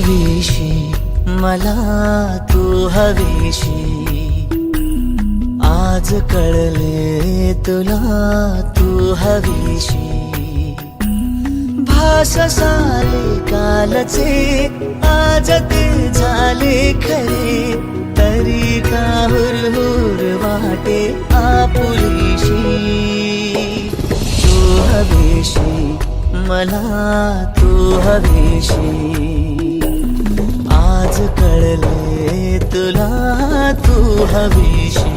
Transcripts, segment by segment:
हवीशी मला तू हवीशी आज कळले तुला तू हवीशी भास सारे कालचे आज ते झाले खरे तरी का हुरहुर वाटे आपुलीशी तू हवीशी मला तू हवीशी आज कळले तुला तू हवीशी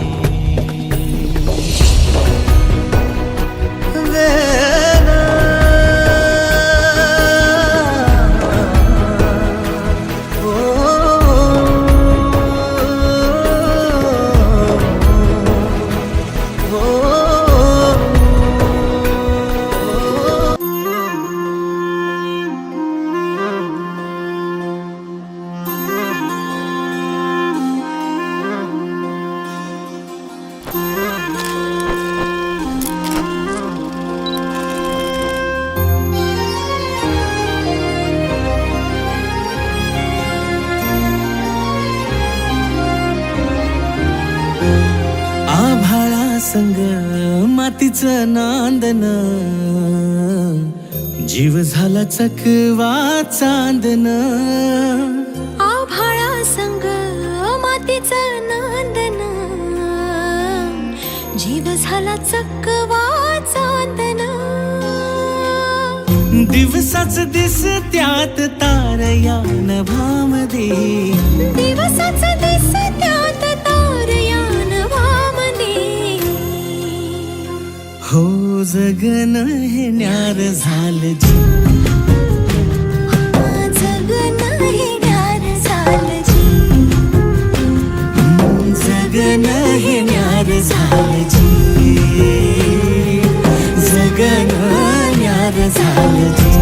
संग मातीचं नांदन जीव झाला चकवा चांदन आभाळा संग मातीचं नांदन जीव झाला चकवा चांदन दिवसाच दिस त्यात तारया नभामध्ये दिवसाच दिस त्यात तारया नभामध्ये हो जगन हे न्यार झालं जी जगन हे न्यार झालं जी जगन हे न्यार झालं जी जगन न्यार झालं जी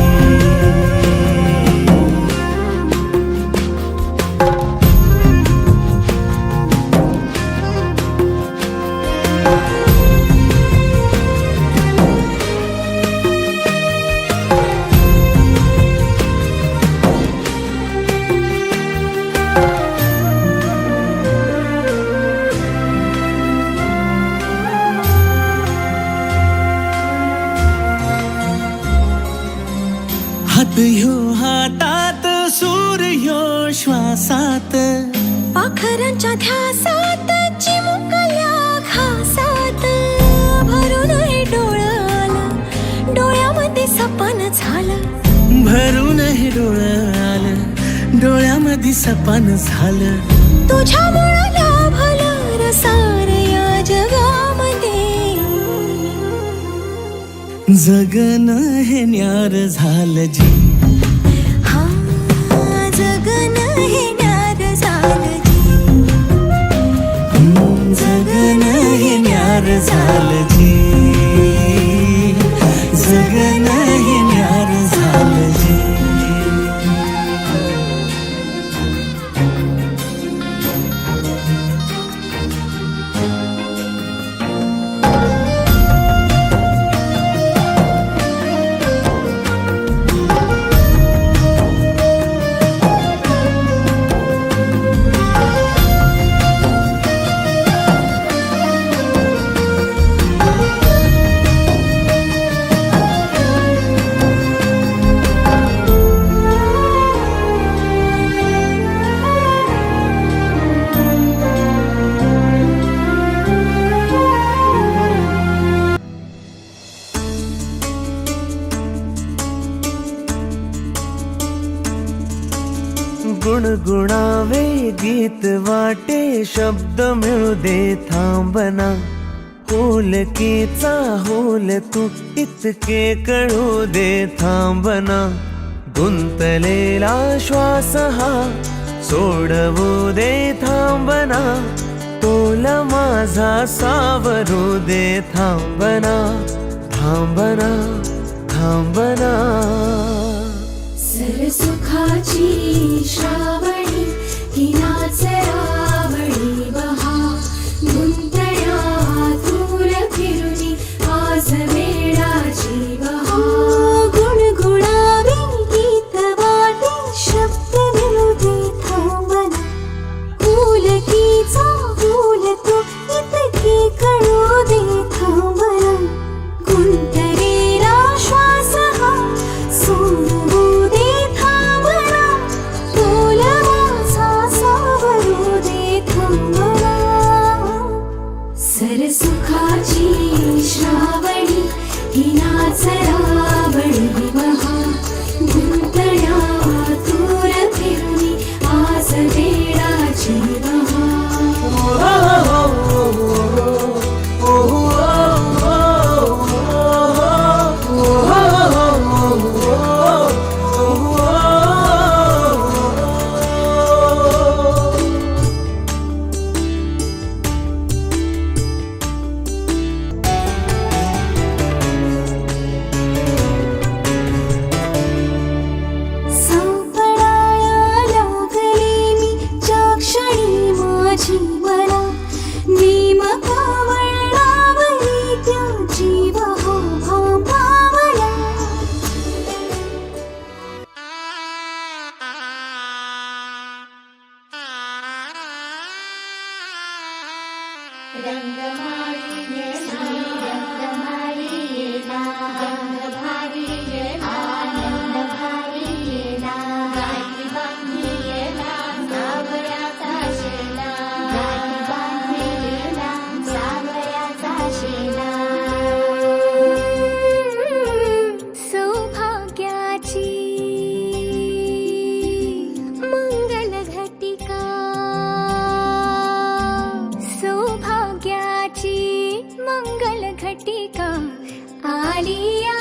हात ह्यो हातात सूर ह्यो श्वासात पाखरांच्या ध्यासात चिमुकल्या घासात भरून हे डोळं आलं डोळ्यामध्ये सपन झालं भरून हे डोळं आलं डोळ्यामध्ये सपन झालं तुझ्यामुळं लाभलं रसार या जगामध्ये जगन हे न्यार झालं जी हा जगन हे न्यार झालं जी जगन हे न्यार झालं जी जगन हे न्यार झालं जी गुणगुणावे गीत वाटे शब्द मिळू दे थांबना होलकीचा होल तू इतके कळू दे थांबना गुंतलेला श्वास हा सोडवू दे थांबना तोल माझा सावरू दे थांबना थांबना थांबना सरसुखाची श्रावणी ही नाच रावणी बहा गुंतण्या दूर फिरुनी आज वेळाची बहा गुणगुणावे गीत वाटे शब्द मिळू सुखाची श्रावणी ही नाच रावणी महा गुंतण्या दूर फिरुनी आज वेळाची महा मंगल घटिका आली